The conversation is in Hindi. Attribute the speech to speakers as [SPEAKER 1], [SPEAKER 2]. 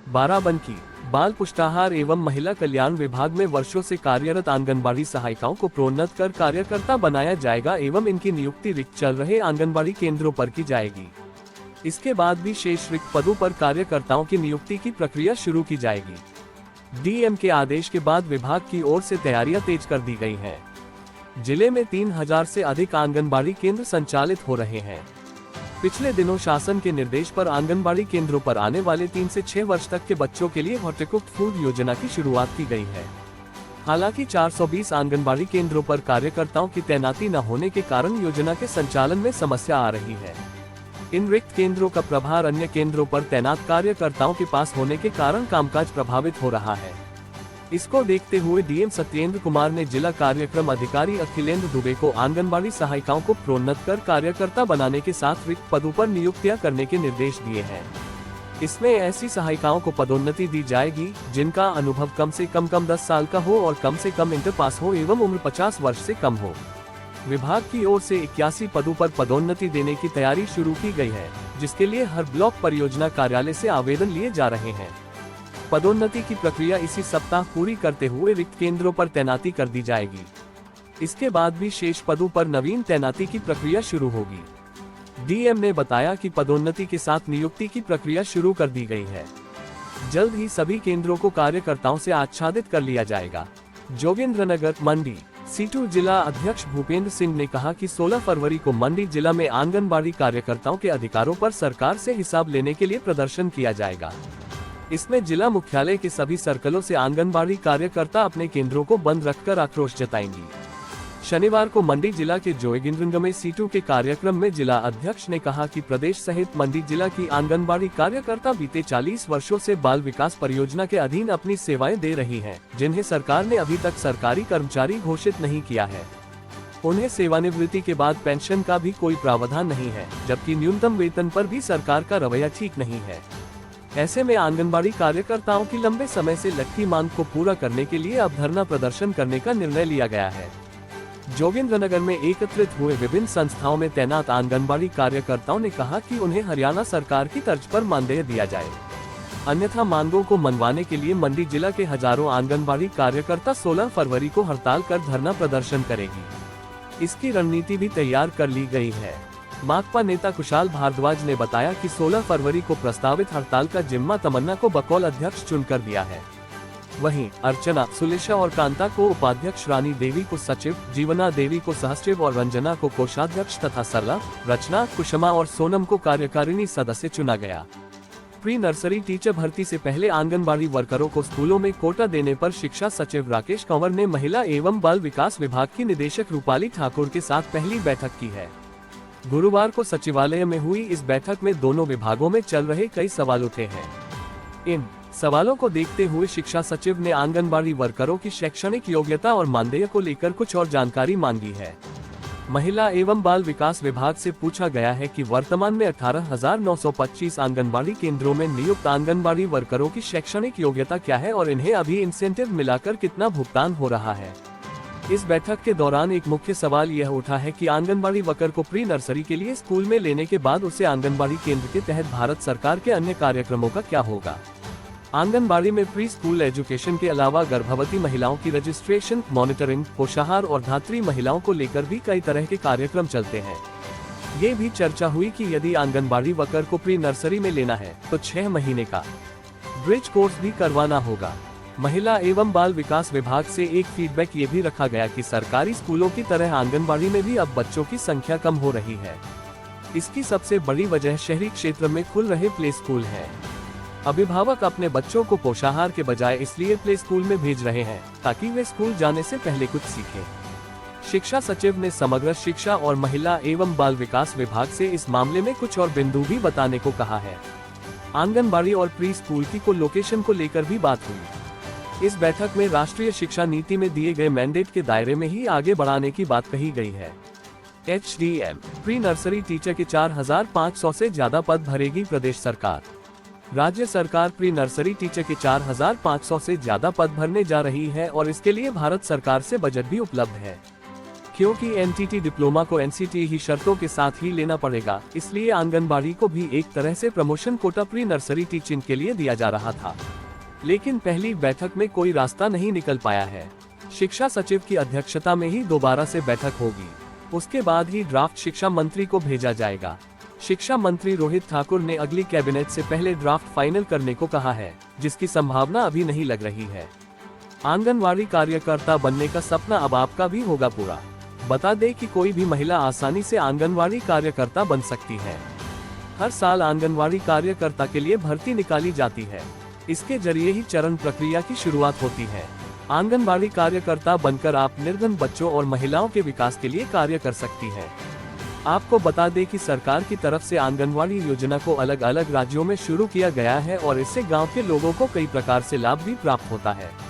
[SPEAKER 1] बाराबंकी बाल पुष्टाहार एवं महिला कल्याण विभाग में वर्षों से कार्यरत आंगनबाड़ी सहायिकाओं को प्रोन्नत कर कार्यकर्ता बनाया जाएगा एवं इनकी नियुक्ति रिक्त चल रहे आंगनबाड़ी केंद्रों पर की जाएगी। इसके बाद भी शेष रिक्त पदों पर कार्यकर्ताओं की नियुक्ति की प्रक्रिया शुरू की जाएगी। डीएम के आदेश के बाद विभाग की ओर से तैयारियां तेज कर दी गई हैं। जिले में 3000 से अधिक आंगनबाड़ी केंद्र संचालित हो रहे हैं। पिछले दिनों शासन के निर्देश पर आंगनबाड़ी केंद्रों पर आने वाले 3 से 6 वर्ष तक के बच्चों के लिए हॉर्टिकुक्ट फूड योजना की शुरुआत की गई है। हालांकि 420 आंगनबाड़ी केंद्रों पर कार्यकर्ताओं की तैनाती न होने के कारण योजना के संचालन में समस्या आ रही है। इन रिक्त केंद्रों का प्रभार अन्य केंद्रों पर तैनात कार्यकर्ताओं के पास होने के कारण कामकाज प्रभावित हो रहा है। इसको देखते हुए डीएम सत्येंद्र कुमार ने जिला कार्यक्रम अधिकारी अखिलेंद्र दुबे को आंगनबाड़ी सहायिकाओं को प्रोन्नत कर कार्यकर्ता बनाने के साथ रिक्त पदों पर नियुक्तियां करने के निर्देश दिए हैं। इसमें ऐसी सहायिकाओं को पदोन्नति दी जाएगी जिनका अनुभव कम से कम 10 साल का हो और कम से कम इंटर पास हो एवं उम्र 50 वर्ष से कम हो। विभाग की ओर से 81 पदों पर पदोन्नति देने की तैयारी शुरू की गई है, जिसके लिए हर ब्लॉक परियोजना कार्यालय से आवेदन लिए जा रहे हैं। पदोन्नति की प्रक्रिया इसी सप्ताह पूरी करते हुए रिक्त केंद्रों पर तैनाती कर दी जाएगी। इसके बाद भी शेष पदों पर नवीन तैनाती की प्रक्रिया शुरू होगी। डीएम ने बताया कि पदोन्नति के साथ नियुक्ति की प्रक्रिया शुरू कर दी गई है। जल्द ही सभी केंद्रों को कार्यकर्ताओं से आच्छादित कर लिया जाएगा। जोगेंद्रनगर मंडी सीटू जिला अध्यक्ष भूपेंद्र सिंह ने कहा कि 16 फरवरी को मंडी जिला में आंगनबाड़ी कार्यकर्ताओं के अधिकारों पर सरकार से हिसाब लेने के लिए प्रदर्शन किया जाएगा। इसमें जिला मुख्यालय के सभी सर्कलों से आंगनबाड़ी कार्यकर्ता अपने केंद्रों को बंद रखकर आक्रोश जताएंगी। शनिवार को मंडी जिला के जोगेंद्रनगर में सीटू के कार्यक्रम में जिला अध्यक्ष ने कहा कि प्रदेश सहित मंडी जिला की आंगनबाड़ी कार्यकर्ता बीते 40 वर्षों से बाल विकास परियोजना के अधीन अपनी सेवाएं दे रही हैं, जिन्हें सरकार ने अभी तक सरकारी कर्मचारी घोषित नहीं किया है। उन्हें सेवानिवृत्ति के बाद पेंशन का भी कोई प्रावधान नहीं है, जबकि न्यूनतम वेतन पर भी सरकार का रवैया ठीक नहीं है। ऐसे में आंगनबाड़ी कार्यकर्ताओं की लंबे समय से लटकी मांग को पूरा करने के लिए अब धरना प्रदर्शन करने का निर्णय लिया गया है। जोगेंद्रनगर में एकत्रित हुए विभिन्न संस्थाओं में तैनात आंगनबाड़ी कार्यकर्ताओं ने कहा कि उन्हें हरियाणा सरकार की तर्ज पर मानदेय दिया जाए, अन्यथा मांगों को मनवाने के लिए मंडी जिला के हजारों आंगनबाड़ी कार्यकर्ता 16 फरवरी को हड़ताल कर धरना प्रदर्शन करेगी। इसकी रणनीति भी तैयार कर ली गई है। माकपा नेता कुशाल भारद्वाज ने बताया कि 16 फरवरी को प्रस्तावित हड़ताल का जिम्मा तमन्ना को बकौल अध्यक्ष चुनकर दिया है। वहीं अर्चना, सुलेशा और कांता को उपाध्यक्ष, रानी देवी को सचिव, जीवना देवी को सहसचिव और रंजना को कोषाध्यक्ष तथा सरला, रचना, कुसुमा और सोनम को कार्यकारिणी सदस्य चुना गया। प्री नर्सरी टीचर भर्ती से पहले आंगनबाड़ी वर्करों को स्कूलों में कोटा देने पर शिक्षा सचिव राकेश कंवर ने महिला एवं बाल विकास विभाग की निदेशक रूपाली ठाकुर के साथ पहली बैठक की है। गुरुवार को सचिवालय में हुई इस बैठक में दोनों विभागों में चल रहे कई सवाल उठे हैं। इन सवालों को देखते हुए शिक्षा सचिव ने आंगनबाड़ी वर्करों की शैक्षणिक योग्यता और मानदेय को लेकर कुछ और जानकारी मांगी है। महिला एवं बाल विकास विभाग से पूछा गया है कि वर्तमान में 18,925 आंगनबाड़ी केंद्रों में नियुक्त आंगनबाड़ी वर्करों की शैक्षणिक योग्यता क्या है और इन्हें अभी इंसेंटिव मिलाकर कितना भुगतान हो रहा है। इस बैठक के दौरान एक मुख्य सवाल यह उठा है कि आंगनबाड़ी वर्कर को प्री नर्सरी के लिए स्कूल में लेने के बाद उसे आंगनबाड़ी केंद्र के तहत भारत सरकार के अन्य कार्यक्रमों का क्या होगा। आंगनबाड़ी में प्री स्कूल एजुकेशन के अलावा गर्भवती महिलाओं की रजिस्ट्रेशन, मॉनिटरिंग, पोषाहार और धात्री महिलाओं को लेकर भी कई तरह के कार्यक्रम चलते हैं। ये भी चर्चा हुई कि यदि आंगनबाड़ी वर्कर को प्री नर्सरी में लेना है तो 6 महीने का ब्रिज कोर्स भी करवाना होगा। महिला एवं बाल विकास विभाग से एक फीडबैक ये भी रखा गया कि सरकारी स्कूलों की तरह आंगनबाड़ी में भी अब बच्चों की संख्या कम हो रही है। इसकी सबसे बड़ी वजह शहरी क्षेत्र में खुल रहे प्ले स्कूल है। अभिभावक अपने बच्चों को पोषाहार के बजाय इसलिए प्ले स्कूल में भेज रहे हैं ताकि वे स्कूल जाने से पहले कुछ सीखें। शिक्षा सचिव ने समग्र शिक्षा और महिला एवं बाल विकास विभाग से इस मामले में कुछ और बिंदु भी बताने को कहा है। आंगनबाड़ी और प्री स्कूल की को लोकेशन को लेकर भी बात हुई। इस बैठक में राष्ट्रीय शिक्षा नीति में दिए गए मैंडेट के दायरे में ही आगे बढ़ाने की बात कही गई है। HDM प्री नर्सरी टीचर के 4,500 से ज्यादा पद भरेगी प्रदेश सरकार। राज्य सरकार प्री नर्सरी टीचर के 4,500 से ज्यादा पद भरने जा रही है और इसके लिए भारत सरकार से बजट भी उपलब्ध है। क्योंकि एनटीटी डिप्लोमा को एनसीटी ही शर्तों के साथ ही लेना पड़ेगा, इसलिए आंगनबाड़ी को भी एक तरह से promotion quota pre nursery teaching के लिए दिया जा रहा था। लेकिन पहली बैठक में कोई रास्ता नहीं निकल पाया है। शिक्षा सचिव की अध्यक्षता में ही दोबारा से बैठक होगी। उसके बाद ही ड्राफ्ट शिक्षा मंत्री को भेजा जाएगा। शिक्षा मंत्री रोहित ठाकुर ने अगली कैबिनेट से पहले ड्राफ्ट फाइनल करने को कहा है, जिसकी संभावना अभी नहीं लग रही है। आंगनवाड़ी कार्यकर्ता बनने का सपना अब आपका भी होगा पूरा। बता दें कि कोई भी महिला आसानी से आंगनवाड़ी कार्यकर्ता बन सकती है। हर साल आंगनवाड़ी कार्यकर्ता के लिए भर्ती निकाली जाती है। इसके जरिए ही चरण प्रक्रिया की शुरुआत होती है। आंगनबाड़ी कार्यकर्ता बनकर आप निर्धन बच्चों और महिलाओं के विकास के लिए कार्य कर सकती है। आपको बता दें कि सरकार की तरफ से आंगनवाड़ी योजना को अलग अलग राज्यों में शुरू किया गया है और इससे गांव के लोगों को कई प्रकार से लाभ भी प्राप्त होता है।